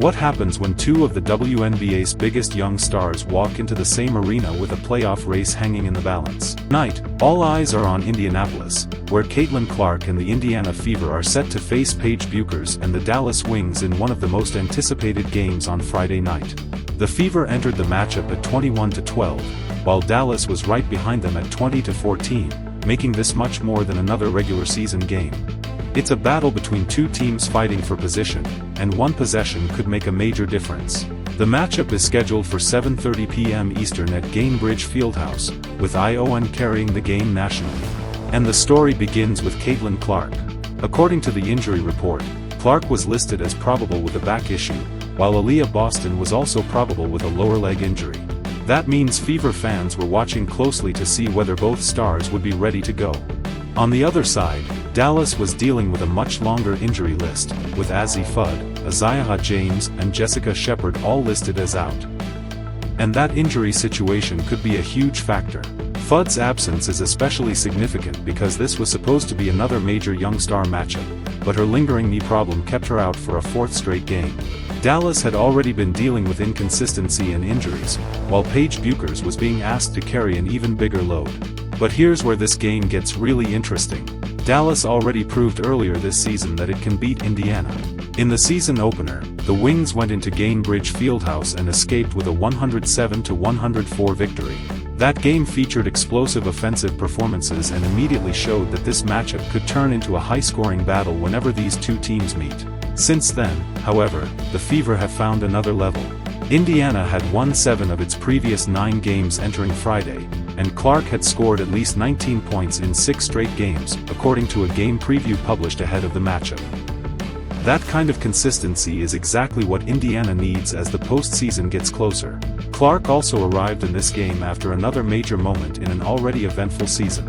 What happens when two of the WNBA's biggest young stars walk into the same arena with a playoff race hanging in the balance? Tonight, all eyes are on Indianapolis, where Caitlin Clark and the Indiana Fever are set to face Paige Bueckers and the Dallas Wings in one of the most anticipated games on Friday night. The Fever entered the matchup at 21-12, while Dallas was right behind them at 20-14, making this much more than another regular season game. It's a battle between two teams fighting for position, and one possession could make a major difference. The matchup is scheduled for 7:30 p.m. Eastern at Gainbridge Fieldhouse, with ION carrying the game nationally. And the story begins with Caitlin Clark. According to the injury report, Clark was listed as probable with a back issue, while Aliyah Boston was also probable with a lower leg injury. That means Fever fans were watching closely to see whether both stars would be ready to go. On the other side, Dallas was dealing with a much longer injury list, with Azzi Fudd, Aziaha James and Jessica Shepard all listed as out. And that injury situation could be a huge factor. Fudd's absence is especially significant because this was supposed to be another major young star matchup, but her lingering knee problem kept her out for a fourth straight game. Dallas had already been dealing with inconsistency and injuries, while Paige Bueckers was being asked to carry an even bigger load. But here's where this game gets really interesting. Dallas already proved earlier this season that it can beat Indiana. In the season opener, the Wings went into Gainbridge Fieldhouse and escaped with a 107-104 victory. That game featured explosive offensive performances and immediately showed that this matchup could turn into a high-scoring battle whenever these two teams meet. Since then, however, the Fever have found another level. Indiana had won 7 of its previous 9 games entering Friday, and Clark had scored at least 19 points in 6 straight games, according to a game preview published ahead of the matchup. That kind of consistency is exactly what Indiana needs as the postseason gets closer. Clark also arrived in this game after another major moment in an already eventful season.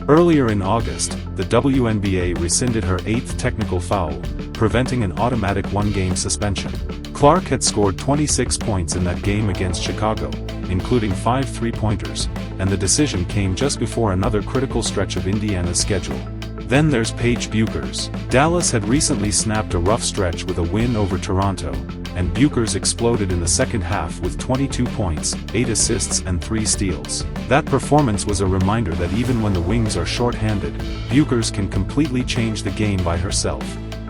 Earlier in August, the WNBA rescinded her 8th technical foul, preventing an automatic 1-game suspension. Clark had scored 26 points in that game against Chicago, including 5 3-pointers, and the decision came just before another critical stretch of Indiana's schedule. Then there's Paige Bueckers. Dallas had recently snapped a rough stretch with a win over Toronto, and Bueckers exploded in the second half with 22 points, 8 assists and 3 steals. That performance was a reminder that even when the Wings are short-handed, Bueckers can completely change the game by herself.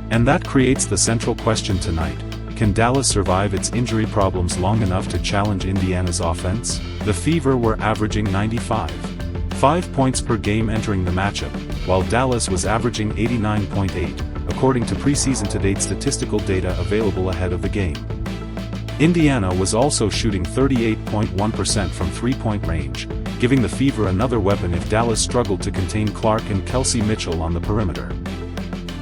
And that creates the central question tonight. Can Dallas survive its injury problems long enough to challenge Indiana's offense? The Fever were averaging 95.5 points per game entering the matchup, while Dallas was averaging 89.8, according to preseason to-date statistical data available ahead of the game. Indiana was also shooting 38.1% from three-point range, giving the Fever another weapon if Dallas struggled to contain Clark and Kelsey Mitchell on the perimeter.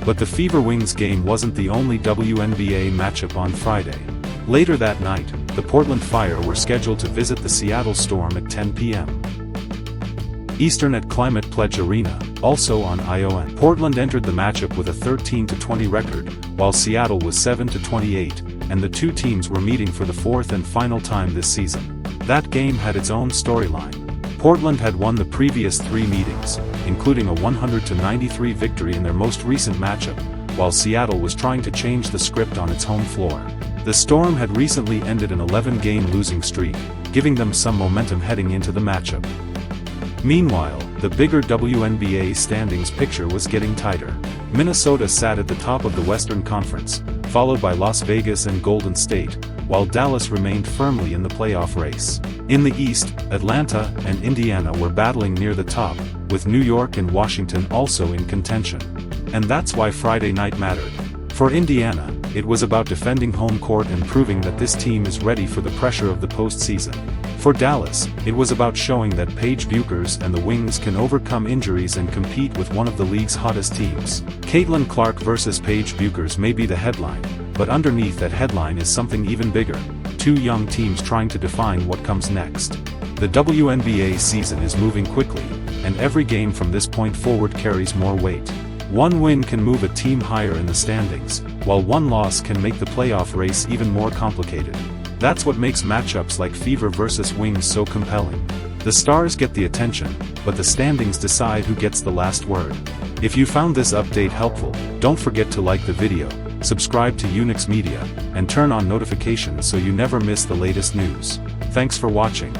But the Fever Wings game wasn't the only WNBA matchup on Friday. Later that night, the Portland Fire were scheduled to visit the Seattle Storm at 10 p.m. Eastern at Climate Pledge Arena, also on ION. Portland entered the matchup with a 13-20 record, while Seattle was 7-28, and the two teams were meeting for the 4th and final time this season. That game had its own storyline. Portland had won the previous 3 meetings, including a 100-93 victory in their most recent matchup, while Seattle was trying to change the script on its home floor. The Storm had recently ended an 11-game losing streak, giving them some momentum heading into the matchup. Meanwhile, the bigger WNBA standings picture was getting tighter. Minnesota sat at the top of the Western Conference, followed by Las Vegas and Golden State, while Dallas remained firmly in the playoff race. In the East, Atlanta and Indiana were battling near the top, with New York and Washington also in contention. And that's why Friday night mattered. For Indiana, it was about defending home court and proving that this team is ready for the pressure of the postseason. For Dallas, it was about showing that Paige Bueckers and the Wings can overcome injuries and compete with one of the league's hottest teams. Caitlin Clark versus Paige Bueckers may be the headline, but underneath that headline is something even bigger: 2 young teams trying to define what comes next. The WNBA season is moving quickly, and every game from this point forward carries more weight. One win can move a team higher in the standings, while one loss can make the playoff race even more complicated. That's what makes matchups like Fever versus Wings so compelling. The stars get the attention, but the standings decide who gets the last word. If you found this update helpful, don't forget to like the video, subscribe to Unix Media, and turn on notifications so you never miss the latest news. Thanks for watching.